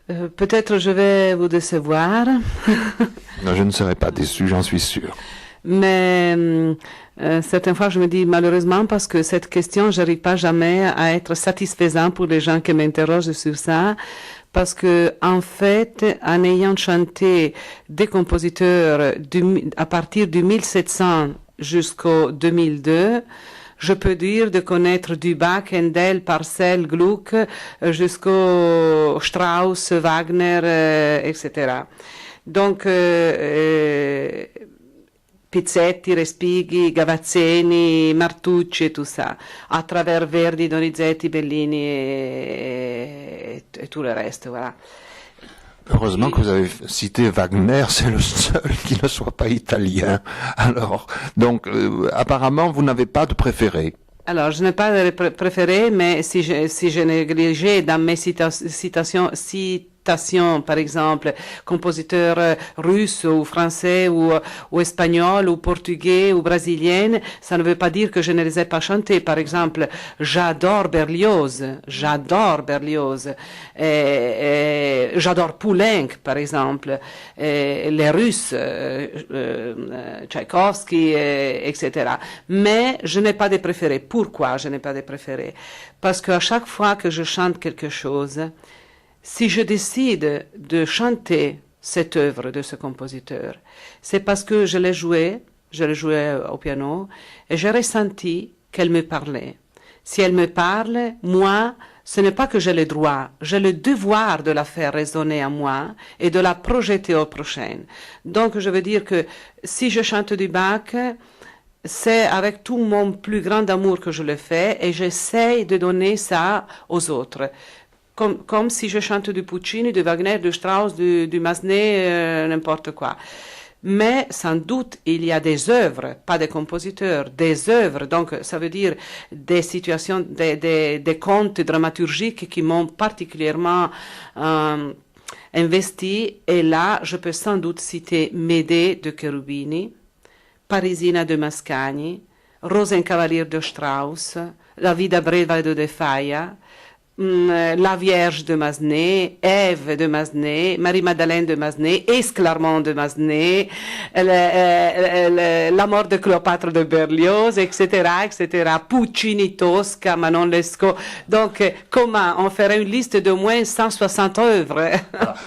Peut-être je vais vous décevoir, Non, je ne serai pas déçu, j'en suis sûr. mais certaines fois je me dis malheureusement parce que cette question, j'arrive pas jamais à être satisfaisant pour les gens qui m'interrogent sur ça. Parce que, en fait, en ayant chanté des compositeurs à partir du 1700 jusqu'au 2002, je peux dire de connaître du Bach, Handel, Parcel, Gluck, jusqu'au Strauss, Wagner, etc. Donc, Pizzetti, Respighi, Gavazzeni, Martucci et tout ça, à travers Verdi, Donizetti, Bellini et tout le reste, voilà. Heureusement que vous avez cité Wagner, c'est le seul qui ne soit pas italien. Alors, donc, apparemment, vous n'avez pas de préféré. Alors, je n'ai pas de préféré, mais si je négligeais dans mes citations, par exemple, compositeurs russes ou français ou espagnols ou portugais ou brésiliens, ça ne veut pas dire que je ne les ai pas chantés. Par exemple, j'adore Berlioz, j'adore Poulenc, par exemple, les Russes, Tchaïkovski, etc. Mais je n'ai pas de préférés. Pourquoi je n'ai pas de préférés? Parce qu'à chaque fois que je chante quelque chose, si je décide de chanter cette œuvre de ce compositeur, c'est parce que je l'ai jouée au piano, et j'ai ressenti qu'elle me parlait. Si elle me parle, moi, ce n'est pas que j'ai le droit, j'ai le devoir de la faire résonner en moi et de la projeter au prochain. Donc, je veux dire que si je chante du Bach, c'est avec tout mon plus grand amour que je le fais et j'essaie de donner ça aux autres. Comme si je chante du Puccini, du Wagner, du Strauss, du Massenet, n'importe quoi. Mais sans doute, il y a des œuvres, pas des compositeurs, des œuvres, donc ça veut dire des situations, des contes dramaturgiques qui m'ont particulièrement investi. Et là, je peux sans doute citer Médée de Cherubini, Parisina de Mascagni, Rosenkavalier de Strauss, La Vida breve de De Falla, La Vierge de Massenet, Ève de Massenet, Marie-Madeleine de Massenet, Esclarmonde de Massenet, La mort de Cléopâtre de Berlioz, etc., etc., Puccini, Tosca, Manon Lescaut. Donc, comment on ferait une liste de moins 160 œuvres?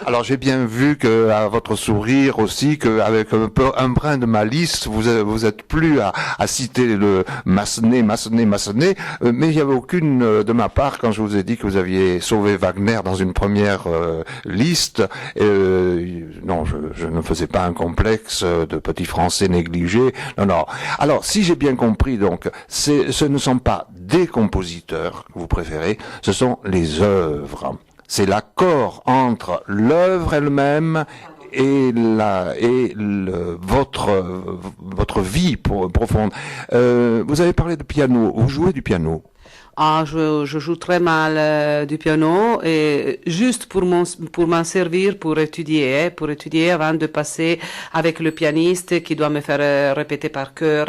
Alors, j'ai bien vu que à votre sourire aussi, qu'avec un brin de malice, vous êtes plus à citer le Massenet, mais il n'y avait aucune de ma part quand je vous ai dit que vous aviez sauvé Wagner dans une première liste. Non, je ne faisais pas un complexe de petit français négligé. Non. Alors, si j'ai bien compris, donc, ce ne sont pas des compositeurs que vous préférez, ce sont les œuvres. C'est l'accord entre l'œuvre elle-même et votre vie profonde. Vous avez parlé de piano. Vous jouez du piano? Ah, je joue très mal du piano et juste pour m'en servir pour étudier avant de passer avec le pianiste qui doit me faire répéter par cœur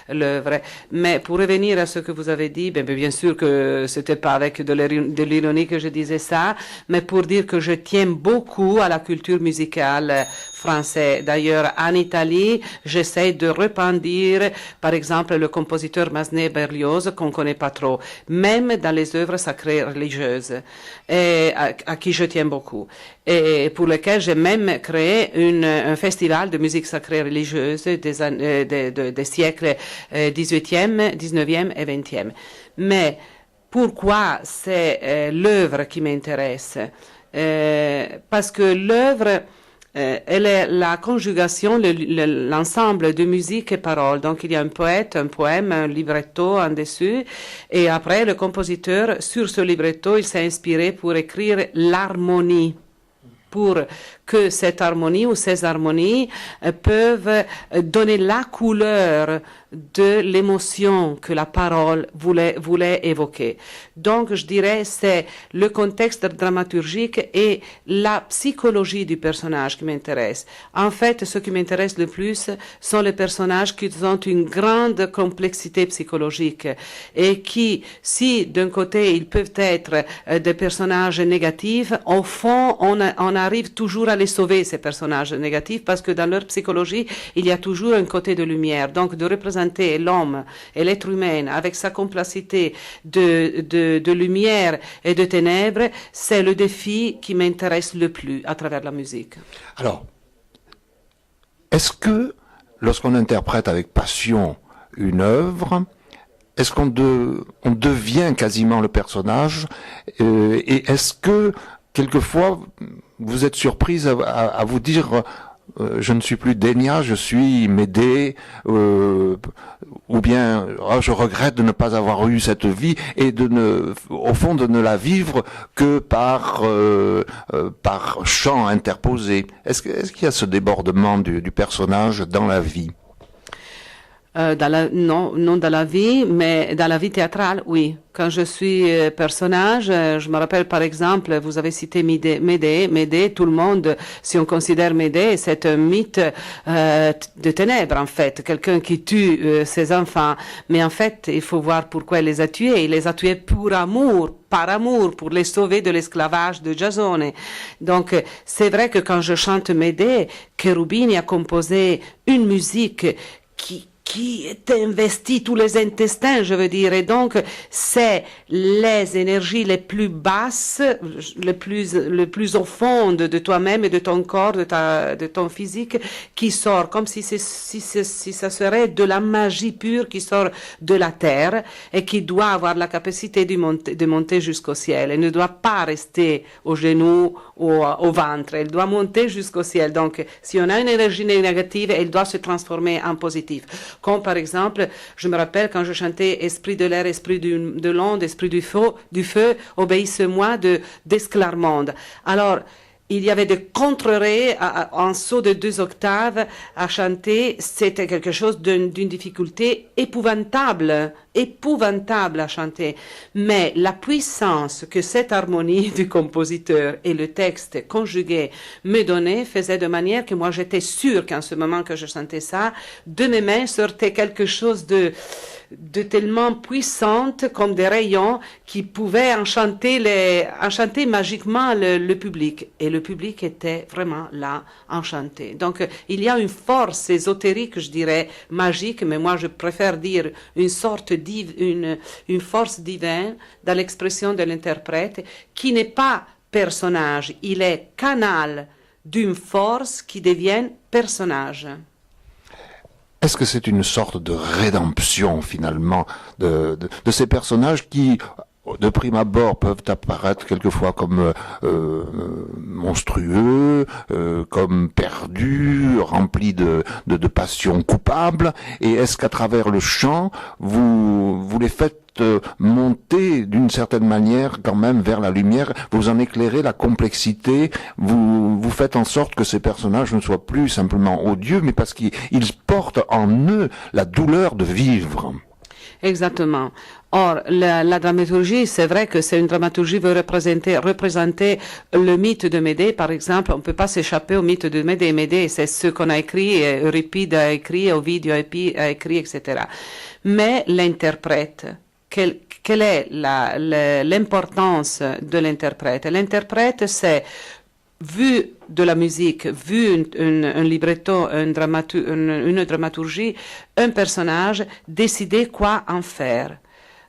l'œuvre. Mais pour revenir à ce que vous avez dit, bien sûr que c'était pas avec de l'ironie que je disais ça, mais pour dire que je tiens beaucoup à la culture musicale française. D'ailleurs, en Italie, j'essaie de rependir, par exemple, le compositeur Massenet-Berlioz qu'on connaît pas trop, même dans les œuvres sacrées religieuses, et à qui je tiens beaucoup, et pour lequel j'ai même créé un festival de musique sacrée religieuse des siècles 18e, 19e et 20e. Mais pourquoi c'est l'œuvre qui m'intéresse? Parce que l'œuvre, elle est la conjugation, l'ensemble de musique et paroles. Donc, il y a un poète, un poème, un libretto en dessus. Et après, le compositeur, sur ce libretto, il s'est inspiré pour écrire l'harmonie. pour que cette harmonie ou ces harmonies peuvent donner la couleur de l'émotion que la parole voulait évoquer. Donc, je dirais, c'est le contexte dramaturgique et la psychologie du personnage qui m'intéresse. En fait, ce qui m'intéresse le plus sont les personnages qui ont une grande complexité psychologique et qui, si d'un côté ils peuvent être des personnages négatifs, au fond, on arrive toujours à les sauver, ces personnages négatifs, parce que dans leur psychologie, il y a toujours un côté de lumière. Donc, de représenter l'homme et l'être humain avec sa complexité de lumière et de ténèbres, c'est le défi qui m'intéresse le plus à travers la musique. Alors, est-ce que lorsqu'on interprète avec passion une œuvre, est-ce qu'on devient quasiment le personnage et est-ce que quelquefois vous êtes surprise à vous dire je ne suis plus Dénia, je suis Médée, ou bien je regrette de ne pas avoir eu cette vie et au fond de ne la vivre que par chant interposé. Est-ce qu'il y a ce débordement du personnage dans la vie? Non dans la vie, mais dans la vie théâtrale, oui. Quand je suis personnage, je me rappelle par exemple, vous avez cité Médée, tout le monde, si on considère Médée, c'est un mythe de ténèbres en fait, quelqu'un qui tue ses enfants. Mais en fait, il faut voir pourquoi il les a tués. Il les a tués par amour, pour les sauver de l'esclavage de Giasone. Donc, c'est vrai que quand je chante Médée, Cherubini a composé une musique qui investit tous les intestins, je veux dire. Et donc, c'est les énergies les plus basses, le plus au fond de toi-même et de ton corps, de ton physique, qui sort comme si ça serait de la magie pure qui sort de la terre et qui doit avoir la capacité de monter jusqu'au ciel. Elle ne doit pas rester aux genoux ou au ventre. Elle doit monter jusqu'au ciel. Donc, si on a une énergie négative, elle doit se transformer en positive. Comme par exemple, je me rappelle quand je chantais Esprit de l'air, Esprit de l'onde, Esprit du feu, obéissez-moi d'Esclarmonde. Alors, il y avait des contrées en saut de 2 octaves à chanter. C'était quelque chose d'une difficulté épouvantable à chanter. Mais la puissance que cette harmonie du compositeur et le texte conjugué me donnaient faisait de manière que moi j'étais sûre qu'en ce moment que je chantais ça, de mes mains sortait quelque chose de tellement puissante comme des rayons qui pouvaient enchanter magiquement le public. Et le public était vraiment là, enchanté. Donc, il y a une force ésotérique, je dirais, magique, mais moi je préfère dire une sorte une force divine dans l'expression de l'interprète qui n'est pas personnage, il est canal d'une force qui devient personnage. Est-ce que c'est une sorte de rédemption finalement de ces personnages qui, de prime abord, peuvent apparaître quelquefois comme monstrueux, comme perdus, remplis de passions coupables, et est-ce qu'à travers le chant, vous les faites monter d'une certaine manière quand même vers la lumière, vous en éclairez la complexité, vous faites en sorte que ces personnages ne soient plus simplement odieux, mais parce qu'ils portent en eux la douleur de vivre. Exactement. Or, la dramaturgie, c'est vrai que c'est une dramaturgie qui veut représenter le mythe de Médée, par exemple. On ne peut pas s'échapper au mythe de Médée. Médée, c'est ce qu'on a écrit, Euripide a écrit, Ovidio a écrit, etc. Mais l'interprète, quelle est l'importance de l'interprète? L'interprète, c'est, vu de la musique, vu un libretto, une dramaturgie, un personnage, décider quoi en faire.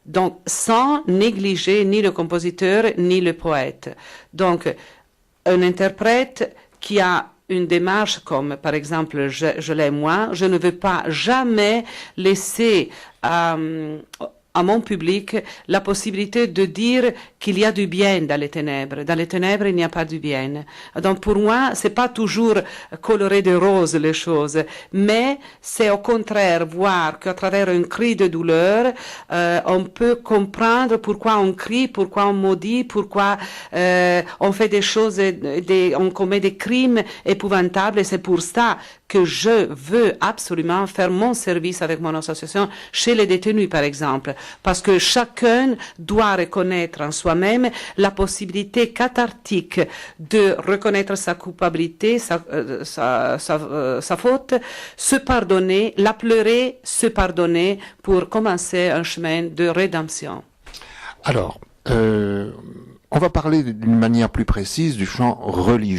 Donc, sans négliger ni le compositeur, ni le poète. Donc, un interprète qui a une démarche comme, par exemple, je l'ai moi, je ne veux pas jamais laisser à mon public la possibilité de dire qu'il y a du bien dans les ténèbres. Dans les ténèbres, il n'y a pas du bien. Donc pour moi, c'est pas toujours coloré de rose les choses, mais c'est au contraire voir qu'à travers un cri de douleur, on peut comprendre pourquoi on crie, pourquoi on maudit, pourquoi on fait des choses, on commet des crimes épouvantables. Et c'est pour ça que je veux absolument faire mon service avec mon association chez les détenus, par exemple, parce que chacun doit reconnaître en soi-même la possibilité cathartique de reconnaître sa culpabilité, sa faute, se pardonner, la pleurer, se pardonner pour commencer un chemin de rédemption. Alors, on va parler d'une manière plus précise du champ religieux.